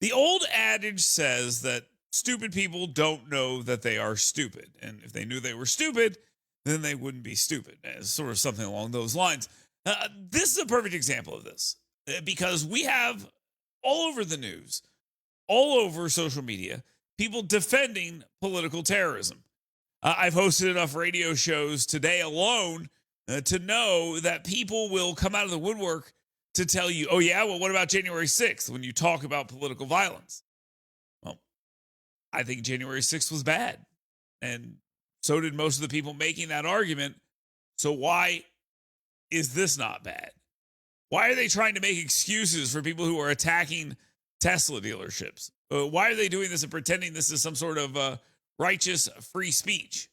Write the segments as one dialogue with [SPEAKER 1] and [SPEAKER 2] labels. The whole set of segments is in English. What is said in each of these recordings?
[SPEAKER 1] The old adage says that stupid people don't know that they are stupid. And if they knew they were stupid, then they wouldn't be stupid. It's sort of something along those lines. This is a perfect example of this because we have all over the news, all over social media, people defending political terrorism. I've hosted enough radio shows today alone to know that people will come out of the woodwork to tell you, oh, yeah, well, what about January 6th when you talk about political violence? Well, I think January 6th was bad. And so did most of the people making that argument. So why is this not bad? Why are they trying to make excuses for people who are attacking Tesla dealerships? Why are they doing this and pretending this is some sort of righteous free speech?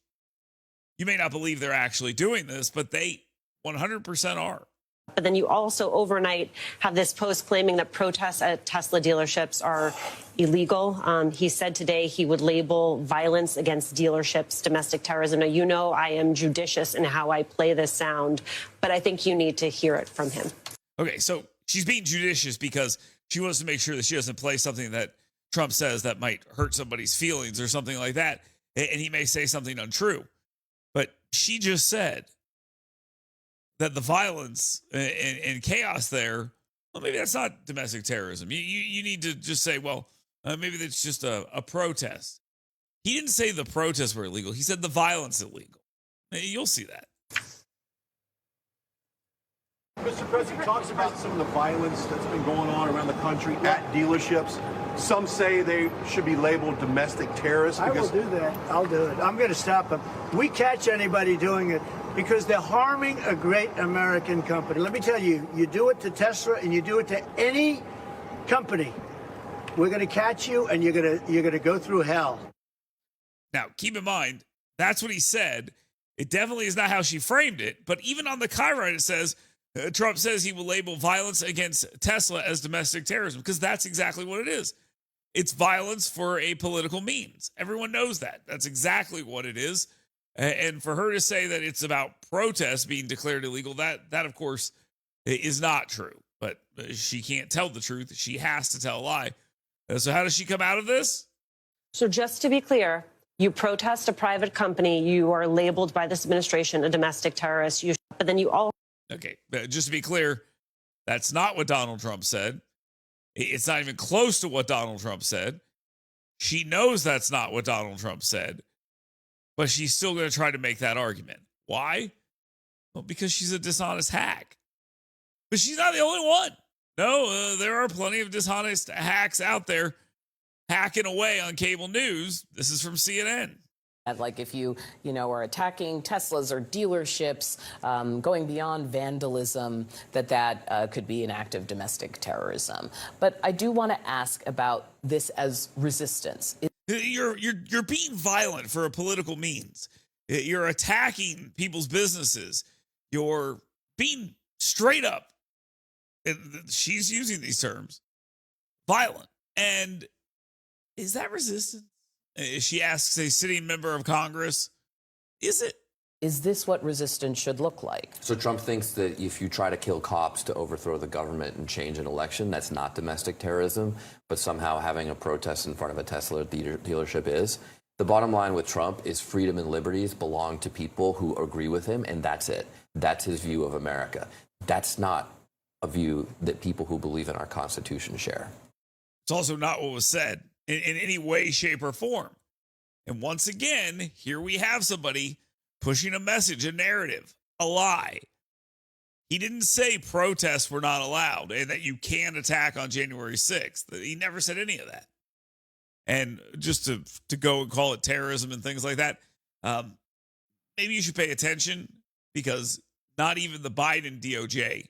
[SPEAKER 1] You may not believe they're actually doing this, but they 100% are.
[SPEAKER 2] But then you also overnight have this post claiming that protests at Tesla dealerships are illegal. He said today he would label violence against dealerships domestic terrorism. Now, you know I am judicious in how I play this sound, but I think you need to hear it from him.
[SPEAKER 1] Okay, so she's being judicious because she wants to make sure that she doesn't play something that Trump says that might hurt somebody's feelings or something like that. And he may say something untrue. But she just said that the violence and chaos there, well, maybe that's not domestic terrorism. You need to just say, well, maybe that's just a protest. He didn't say the protests were illegal. He said the violence illegal. You'll see that.
[SPEAKER 3] Mr. President talks about some of the violence that's been going on around the country at dealerships. Some say they should be labeled domestic terrorists.
[SPEAKER 4] I will do that. I'll do it. I'm going to stop them. We catch anybody doing it because they're harming a great American company. Let me tell you, you do it to Tesla and you do it to any company, we're going to catch you and you're going to go through hell.
[SPEAKER 1] Now, keep in mind, that's what he said. It definitely is not how she framed it. But even on the Chiron, it says, Trump says he will label violence against Tesla as domestic terrorism because that's exactly what it is. It's violence for a political means. Everyone knows that. That's exactly what it is. And for her to say that it's about protests being declared illegal, that of course is not true. But she can't tell the truth. She has to tell a lie. So how does she come out of this?
[SPEAKER 2] So just to be clear, you protest a private company, you are labeled by this administration a domestic terrorist. But then you all.
[SPEAKER 1] Okay, just to be clear, that's not what Donald Trump said. It's not even close to what Donald Trump said. She knows that's not what Donald Trump said, but she's still going to try to make that argument. Why? Well, because she's a dishonest hack. But she's not the only one. No, there are plenty of dishonest hacks out there hacking away on cable news. This is from CNN.
[SPEAKER 5] Like if you are attacking Teslas or dealerships, going beyond vandalism, that could be an act of domestic terrorism. But I do want to ask about this as resistance.
[SPEAKER 1] You're being violent for a political means. You're attacking people's businesses. You're being straight up, and she's using these terms, violent. And is that resistance? She asks a sitting member of Congress, is it?
[SPEAKER 5] Is this what resistance should look like?
[SPEAKER 6] So Trump thinks that if you try to kill cops to overthrow the government and change an election, that's not domestic terrorism, but somehow having a protest in front of a Tesla dealership is. The bottom line with Trump is freedom and liberties belong to people who agree with him, and that's it. That's his view of America. That's not a view that people who believe in our Constitution share.
[SPEAKER 1] It's also not what was said in any way, shape, or form. And once again, here we have somebody pushing a message, a narrative, a lie. He didn't say protests were not allowed and that you can attack on January 6th. He never said any of that. And just to go and call it terrorism and things like that, maybe you should pay attention because not even the Biden DOJ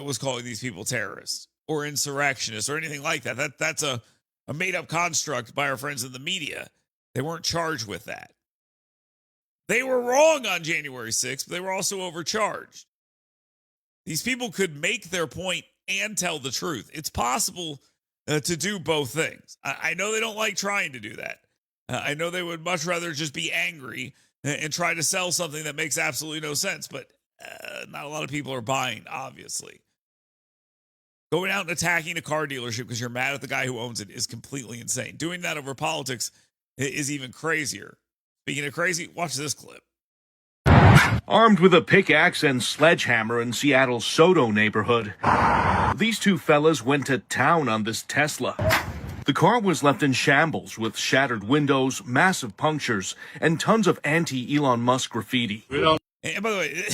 [SPEAKER 1] was calling these people terrorists or insurrectionists or anything like that. That's a made-up construct by our friends in the media. They weren't charged with that. They were wrong on January 6th, but they were also overcharged. These people could make their point and tell the truth. It's possible to do both things. I know they don't like trying to do that. I know they would much rather just be angry and try to sell something that makes absolutely no sense, but not a lot of people are buying, obviously. Going out and attacking a car dealership because you're mad at the guy who owns it is completely insane. Doing that over politics is even crazier. Speaking of crazy, watch this clip.
[SPEAKER 7] Armed with a pickaxe and sledgehammer in Seattle's Soto neighborhood, these two fellas went to town on this Tesla. The car was left in shambles with shattered windows, massive punctures, and tons of anti-Elon Musk graffiti.
[SPEAKER 1] And by the way,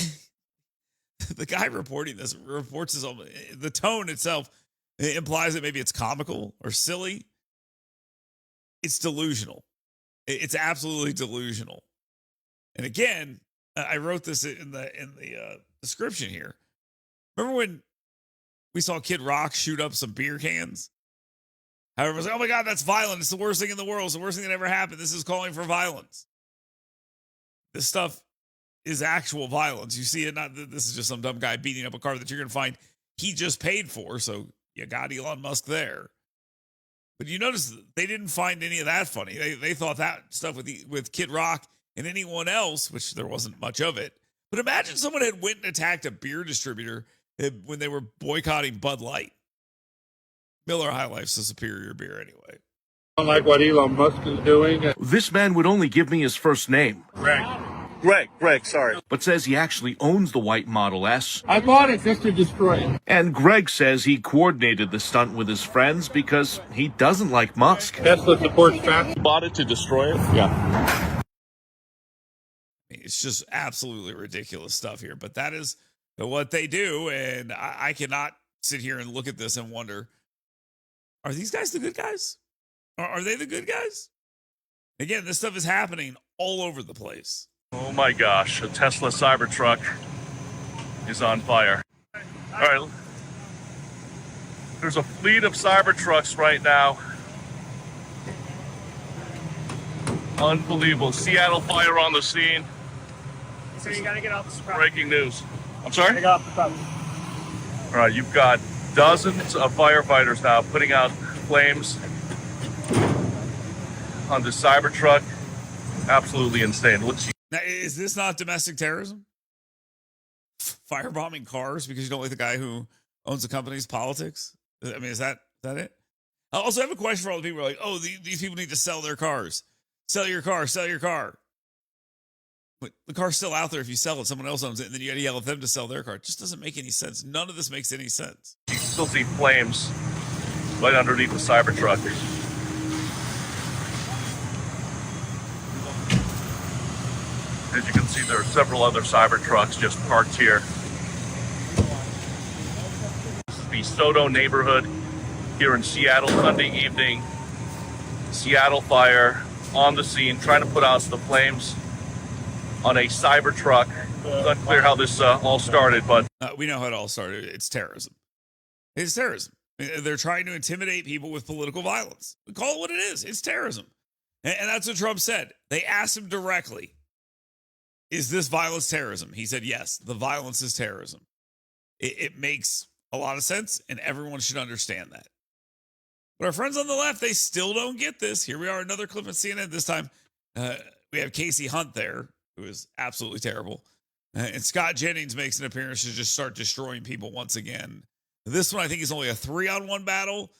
[SPEAKER 1] the guy reporting this reports his own. The tone itself implies that maybe it's comical or silly. It's delusional. It's absolutely delusional. And again, I wrote this in the description here. Remember when we saw Kid Rock shoot up some beer cans? However, it was like, oh my God, that's violent. It's the worst thing in the world. It's the worst thing that ever happened. This is calling for violence. This stuff is actual violence. You see it, not that this is just some dumb guy beating up a car that you're going to find he just paid for. So you got Elon Musk there. But you notice they didn't find any of that funny. They thought that stuff with Kid Rock and anyone else, which there wasn't much of it. But imagine someone had went and attacked a beer distributor when they were boycotting Bud Light. Miller High Life's a superior beer anyway.
[SPEAKER 8] I don't like what Elon Musk is doing.
[SPEAKER 7] This man would only give me his first name.
[SPEAKER 3] Greg, sorry.
[SPEAKER 7] But says he actually owns the white Model S.
[SPEAKER 8] I bought it just to destroy it.
[SPEAKER 7] And Greg says he coordinated the stunt with his friends because he doesn't like Musk.
[SPEAKER 8] Tesla supports traffic.
[SPEAKER 3] Bought it to destroy it? Yeah.
[SPEAKER 1] It's just absolutely ridiculous stuff here. But that is what they do. And I cannot sit here and look at this and wonder, are these guys the good guys? Are they the good guys? Again, this stuff is happening all over the place.
[SPEAKER 9] Oh my gosh, a Tesla Cybertruck is on fire. All right, there's a fleet of Cybertrucks right now. Unbelievable. Seattle fire on the scene.
[SPEAKER 10] So you gotta get off the
[SPEAKER 9] Breaking news. I'm sorry?
[SPEAKER 10] Get off the property.
[SPEAKER 9] All right, you've got dozens of firefighters now putting out flames on the Cybertruck. Absolutely insane.
[SPEAKER 1] Now, is this not domestic terrorism? Firebombing cars because you don't like the guy who owns the company's politics? I mean, is that it? I also have a question for all the people who are like, oh, these people need to sell their cars. Sell your car, sell your car. But the car's still out there if you sell it. Someone else owns it, and then you got to yell at them to sell their car. It just doesn't make any sense. None of this makes any sense.
[SPEAKER 9] You still see flames right underneath the Cybertruck. As you can see, there are several other Cybertrucks just parked here. This is the Soto neighborhood here in Seattle, Sunday evening. Seattle fire on the scene, trying to put out the flames on a Cybertruck. It's unclear how this all started, but
[SPEAKER 1] we know how it all started. It's terrorism. It's terrorism. They're trying to intimidate people with political violence. We call it what it is. It's terrorism. And that's what Trump said. They asked him directly, is this violence terrorism? He said, yes, the violence is terrorism. It makes a lot of sense, and everyone should understand that. But our friends on the left, they still don't get this. Here we are, another clip on CNN. This time, we have Casey Hunt there, who is absolutely terrible. And Scott Jennings makes an appearance to just start destroying people once again. This one, I think, is only a 3-on-1 battle,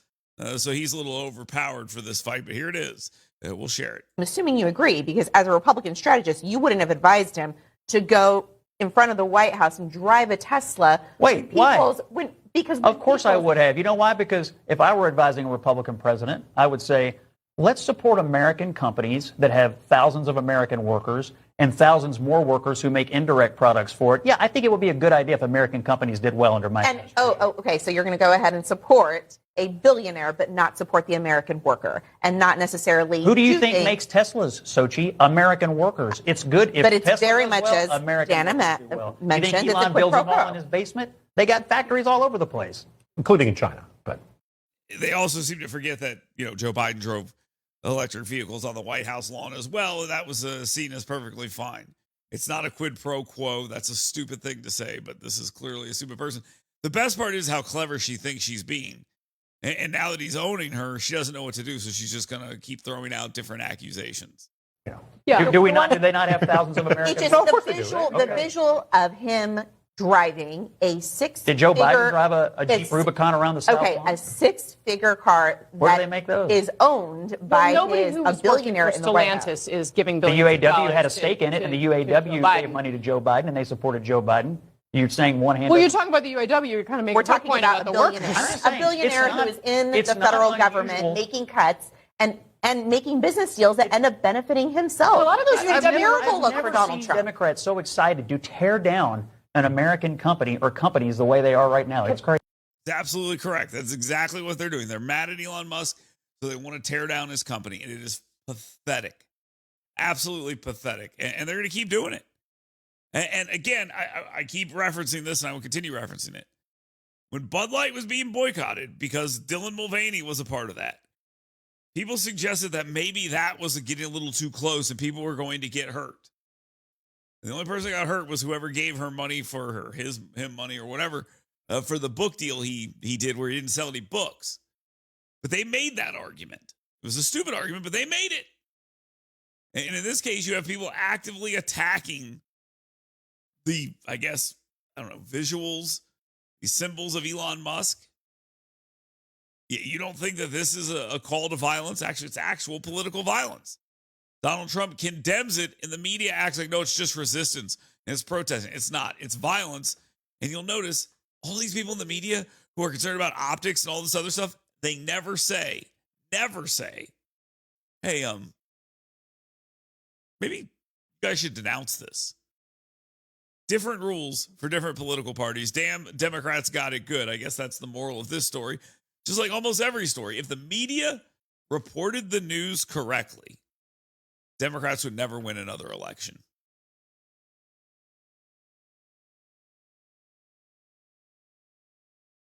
[SPEAKER 1] so he's a little overpowered for this fight. But here it is. We'll share it.
[SPEAKER 11] I'm assuming you agree, because as a Republican strategist, you wouldn't have advised him to go in front of the White House and drive a Tesla.
[SPEAKER 10] Wait, why?
[SPEAKER 11] Because
[SPEAKER 10] of course I would have. You know why? Because if I were advising a Republican president, I would say, let's support American companies that have thousands of American workers and thousands more workers who make indirect products for it. Yeah, I think it would be a good idea if American companies did well under my
[SPEAKER 11] administration. Okay, so you're going to go ahead and support a billionaire, but not support the American worker, and not necessarily.
[SPEAKER 10] Who do you think makes Teslas, Sochi? American workers. It's good if
[SPEAKER 11] but it's
[SPEAKER 10] Tesla
[SPEAKER 11] very
[SPEAKER 10] does
[SPEAKER 11] much
[SPEAKER 10] well,
[SPEAKER 11] as
[SPEAKER 10] American
[SPEAKER 11] Jana mentioned.
[SPEAKER 10] You think Elon builds them all in his basement? They got factories all over the place,
[SPEAKER 12] including in China. But
[SPEAKER 1] they also seem to forget that Joe Biden drove electric vehicles on the White House lawn as well, and that was seen as perfectly fine. It's not a quid pro quo. That's a stupid thing to say, but this is clearly a stupid person. The best part is how clever she thinks she's being. And now that he's owning her, she doesn't know what to do, so she's just going to keep throwing out different accusations.
[SPEAKER 10] Yeah. Do they not have thousands of Americans?
[SPEAKER 11] The visual of him driving a six.
[SPEAKER 10] Did Joe Biden drive a Jeep Rubicon around the South
[SPEAKER 11] Okay,
[SPEAKER 10] Lawn?
[SPEAKER 11] a six-figure car
[SPEAKER 10] Where do
[SPEAKER 11] that
[SPEAKER 10] they make those?
[SPEAKER 11] is owned by
[SPEAKER 12] nobody
[SPEAKER 11] a
[SPEAKER 12] who was
[SPEAKER 11] billionaire
[SPEAKER 12] working
[SPEAKER 11] in
[SPEAKER 12] for
[SPEAKER 11] the White House.
[SPEAKER 12] Stellantis is giving
[SPEAKER 10] The
[SPEAKER 12] billions of
[SPEAKER 10] UAW
[SPEAKER 12] dollars
[SPEAKER 10] had a
[SPEAKER 12] to-
[SPEAKER 10] stake in it,
[SPEAKER 12] to-
[SPEAKER 10] and the
[SPEAKER 12] to
[SPEAKER 10] UAW
[SPEAKER 12] Joe Biden.
[SPEAKER 10] gave money to Joe Biden, and they supported Joe Biden. You're saying one hand.
[SPEAKER 12] Well, you're talking about the UAW. You're kind of making
[SPEAKER 11] We're
[SPEAKER 12] a
[SPEAKER 11] talking
[SPEAKER 12] point
[SPEAKER 11] about
[SPEAKER 12] about
[SPEAKER 11] a
[SPEAKER 12] the workers.
[SPEAKER 11] billionaire, who is in the
[SPEAKER 10] it's not
[SPEAKER 11] federal
[SPEAKER 10] unusual.
[SPEAKER 11] government making cuts and making business deals that end up benefiting himself.
[SPEAKER 12] A lot of those
[SPEAKER 11] It's a terrible
[SPEAKER 10] I've
[SPEAKER 11] look
[SPEAKER 10] never
[SPEAKER 11] for Donald
[SPEAKER 10] seen
[SPEAKER 11] Trump.
[SPEAKER 10] Democrats so excited to tear down an American company or companies the way they are right now. It's crazy.
[SPEAKER 1] It's absolutely correct. That's exactly what they're doing. They're mad at Elon Musk, so they want to tear down his company, and it is pathetic. Absolutely pathetic. And they're going to keep doing it. And again, I keep referencing this, and I will continue referencing it. When Bud Light was being boycotted because Dylan Mulvaney was a part of that, people suggested that maybe that was getting a little too close and people were going to get hurt. And the only person that got hurt was whoever gave her money for her, him money or whatever, for the book deal he did where he didn't sell any books. But they made that argument. It was a stupid argument, but they made it. And in this case, you have people actively attacking the, I guess, I don't know, visuals, the symbols of Elon Musk. You don't think that this is a call to violence? Actually, it's actual political violence. Donald Trump condemns it, and the media acts like, no, it's just resistance and it's protesting. It's not. It's violence. And you'll notice all these people in the media who are concerned about optics and all this other stuff, they never say, hey, maybe you guys should denounce this. Different rules for different political parties. Damn, Democrats got it good. I guess that's the moral of this story. Just like almost every story. If the media reported the news correctly, Democrats would never win another election.